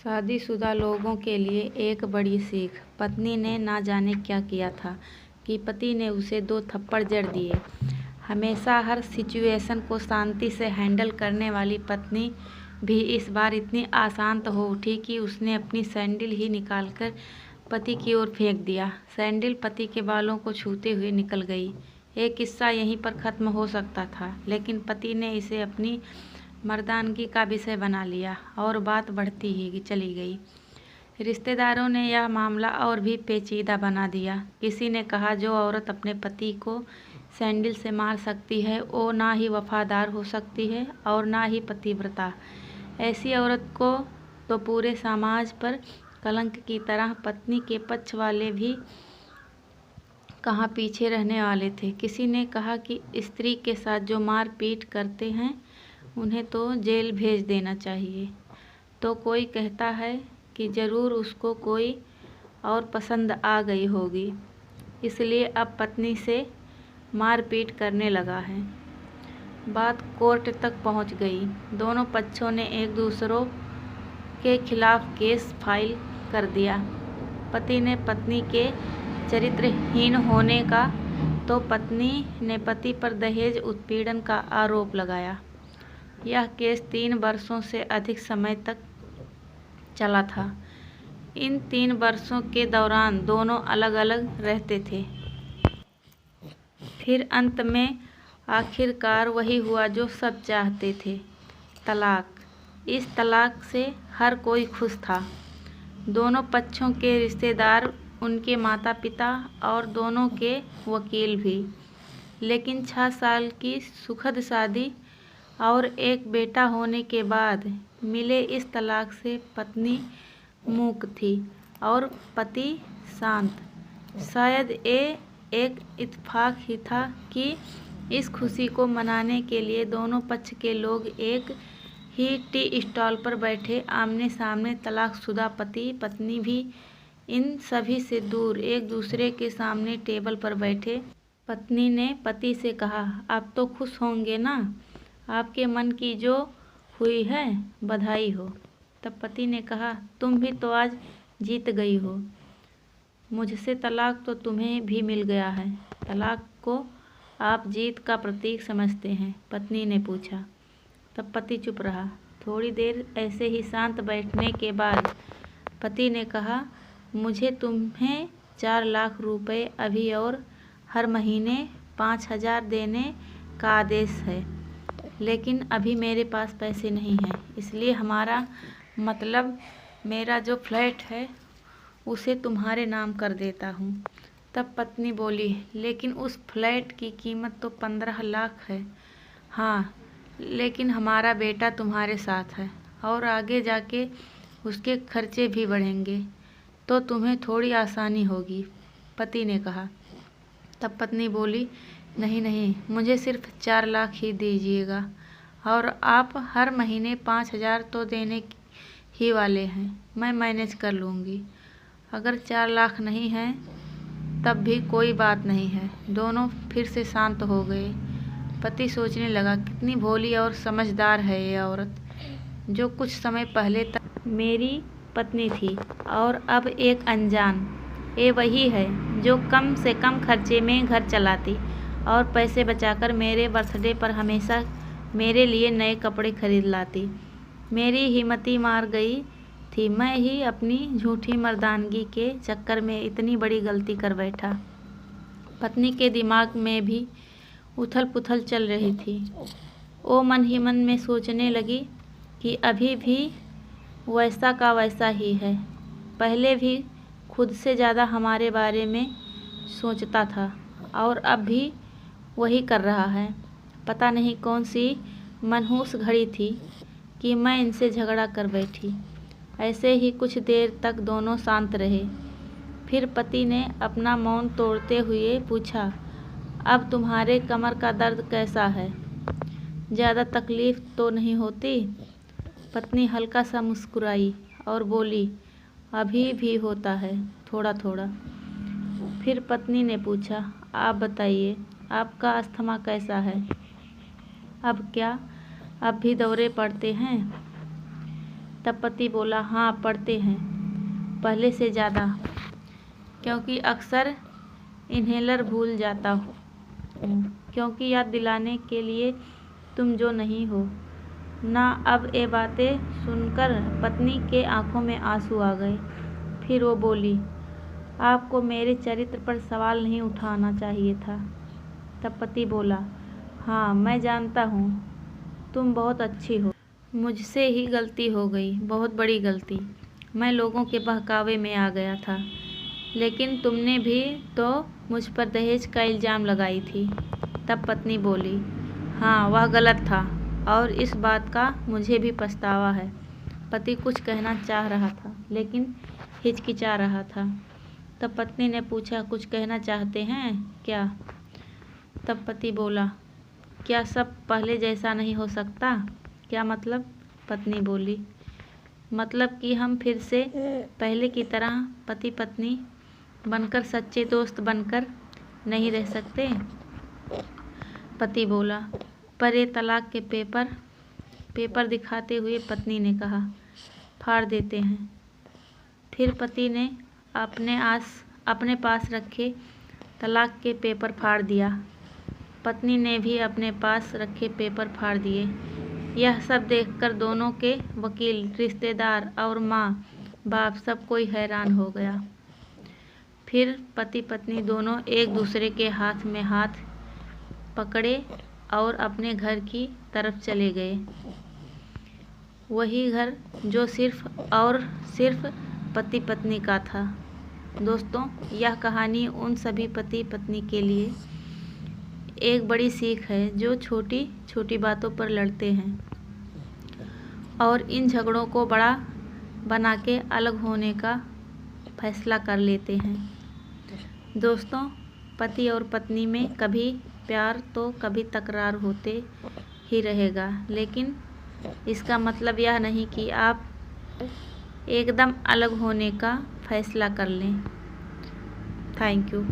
शादीशुदा लोगों के लिए एक बड़ी सीख। पत्नी ने ना जाने क्या किया था कि पति ने उसे 2 थप्पड़ जड़ दिए। हमेशा हर सिचुएशन को शांति से हैंडल करने वाली पत्नी भी इस बार इतनी अशांत हो उठी कि उसने अपनी सैंडल ही निकालकर पति की ओर फेंक दिया। सैंडल पति के बालों को छूते हुए निकल गई। एक किस्सा यहीं पर ख़त्म हो सकता था, लेकिन पति ने इसे अपनी मर्दानगी का विषय बना लिया और बात बढ़ती ही चली गई। रिश्तेदारों ने यह मामला और भी पेचीदा बना दिया। किसी ने कहा, जो औरत अपने पति को सैंडल से मार सकती है वो ना ही वफादार हो सकती है और ना ही पतिव्रता। ऐसी औरत को तो पूरे समाज पर कलंक की तरह पत्नी के पक्ष वाले भी कहाँ पीछे रहने वाले थे। किसी ने कहा कि स्त्री के साथ जो मारपीट करते हैं उन्हें तो जेल भेज देना चाहिए। तो कोई कहता है कि ज़रूर उसको कोई और पसंद आ गई होगी, इसलिए अब पत्नी से मारपीट करने लगा है। बात कोर्ट तक पहुंच गई। दोनों पक्षों ने एक दूसरों के खिलाफ केस फाइल कर दिया। पति ने पत्नी के चरित्रहीन होने का तो पत्नी ने पति पर दहेज उत्पीड़न का आरोप लगाया। यह केस 3 वर्षों से अधिक समय तक चला था। इन 3 वर्षों के दौरान दोनों अलग अलग रहते थे। फिर अंत में आखिरकार वही हुआ जो सब चाहते थे, तलाक। इस तलाक से हर कोई खुश था। दोनों पक्षों के रिश्तेदार, उनके माता पिता और दोनों के वकील भी। लेकिन 6 साल की सुखद शादी और एक बेटा होने के बाद मिले इस तलाक से पत्नी मूक थी और पति शांत। शायद ये एक इत्तेफाक ही था कि इस खुशी को मनाने के लिए दोनों पक्ष के लोग एक ही टी स्टॉल पर बैठे आमने सामने। तलाकशुदा पति पत्नी भी इन सभी से दूर एक दूसरे के सामने टेबल पर बैठे। पत्नी ने पति से कहा, आप तो खुश होंगे ना, आपके मन की जो हुई है, बधाई हो। तब पति ने कहा, तुम भी तो आज जीत गई हो। मुझसे तलाक तो तुम्हें भी मिल गया है। तलाक को आप जीत का प्रतीक समझते हैं? पत्नी ने पूछा। तब पति चुप रहा। थोड़ी देर ऐसे ही शांत बैठने के बाद पति ने कहा, मुझे तुम्हें 4 लाख रुपए अभी और हर महीने 5,000 देने का आदेश है, लेकिन अभी मेरे पास पैसे नहीं हैं, इसलिए मेरा जो फ्लैट है उसे तुम्हारे नाम कर देता हूँ। तब पत्नी बोली, लेकिन उस फ्लैट की कीमत तो 15 लाख है। हाँ, लेकिन हमारा बेटा तुम्हारे साथ है और आगे जाके उसके खर्चे भी बढ़ेंगे, तो तुम्हें थोड़ी आसानी होगी, पति ने कहा। तब पत्नी बोली, नहीं नहीं, मुझे सिर्फ 4 लाख ही दीजिएगा और आप हर महीने 5,000 तो देने ही वाले हैं, मैं मैनेज कर लूँगी। अगर 4 लाख नहीं हैं तब भी कोई बात नहीं है। दोनों फिर से शांत हो गए। पति सोचने लगा, कितनी भोली और समझदार है ये औरत, जो कुछ समय पहले तक मेरी पत्नी थी और अब एक अनजान। ये वही है जो कम से कम खर्चे में घर चलाती और पैसे बचाकर मेरे बर्थडे पर हमेशा मेरे लिए नए कपड़े खरीद लाती। मेरी हिम्मती मार गई थी, मैं ही अपनी झूठी मर्दानगी के चक्कर में इतनी बड़ी गलती कर बैठा। पत्नी के दिमाग में भी उथल पुथल चल रही थी। वो मन ही मन में सोचने लगी कि अभी भी वैसा का वैसा ही है। पहले भी खुद से ज़्यादा हमारे बारे में सोचता था और अब भी वही कर रहा है। पता नहीं कौन सी मनहूस घड़ी थी कि मैं इनसे झगड़ा कर बैठी। ऐसे ही कुछ देर तक दोनों शांत रहे। फिर पति ने अपना मौन तोड़ते हुए पूछा, अब तुम्हारे कमर का दर्द कैसा है? ज़्यादा तकलीफ़ तो नहीं होती? पत्नी हल्का सा मुस्कुराई और बोली, अभी भी होता है, थोड़ा थोड़ा। फिर पत्नी ने पूछा, आप बताइए, आपका अस्थमा कैसा है? अब क्या अब भी दौरे पड़ते हैं? तब पति बोला, हाँ पढ़ते हैं, पहले से ज़्यादा, क्योंकि अक्सर इन्हेलर भूल जाता हूँ, क्योंकि याद दिलाने के लिए तुम जो नहीं हो ना। अब ये बातें सुनकर पत्नी के आंखों में आंसू आ गए। फिर वो बोली, आपको मेरे चरित्र पर सवाल नहीं उठाना चाहिए था। तब पति बोला, हाँ मैं जानता हूँ, तुम बहुत अच्छी हो, मुझसे ही गलती हो गई, बहुत बड़ी गलती। मैं लोगों के बहकावे में आ गया था, लेकिन तुमने भी तो मुझ पर दहेज का इल्ज़ाम लगाई थी। तब पत्नी बोली, हाँ वह गलत था और इस बात का मुझे भी पछतावा है। पति कुछ कहना चाह रहा था लेकिन हिचकिचा रहा था। तब पत्नी ने पूछा, कुछ कहना चाहते हैं क्या? तब पति बोला, क्या सब पहले जैसा नहीं हो सकता? क्या मतलब? पत्नी बोली, मतलब कि हम फिर से पहले की तरह पति पत्नी बनकर, सच्चे दोस्त बनकर नहीं रह सकते? पति बोला, पर ये तलाक के पेपर दिखाते हुए पत्नी ने कहा, फाड़ देते हैं। फिर पति ने अपने पास रखे तलाक के पेपर फाड़ दिया। पत्नी ने भी अपने पास रखे पेपर फाड़ दिए। यह सब देखकर दोनों के वकील, रिश्तेदार और माँ बाप सब कोई हैरान हो गया। फिर पति पत्नी दोनों एक दूसरे के हाथ में हाथ पकड़े और अपने घर की तरफ चले गए। वही घर जो सिर्फ और सिर्फ पति पत्नी का था। दोस्तों, यह कहानी उन सभी पति पत्नी के लिए एक बड़ी सीख है जो छोटी छोटी बातों पर लड़ते हैं और इन झगड़ों को बड़ा बना के अलग होने का फैसला कर लेते हैं। दोस्तों, पति और पत्नी में कभी प्यार तो कभी तकरार होते ही रहेगा, लेकिन इसका मतलब यह नहीं कि आप एकदम अलग होने का फैसला कर लें। Thank you.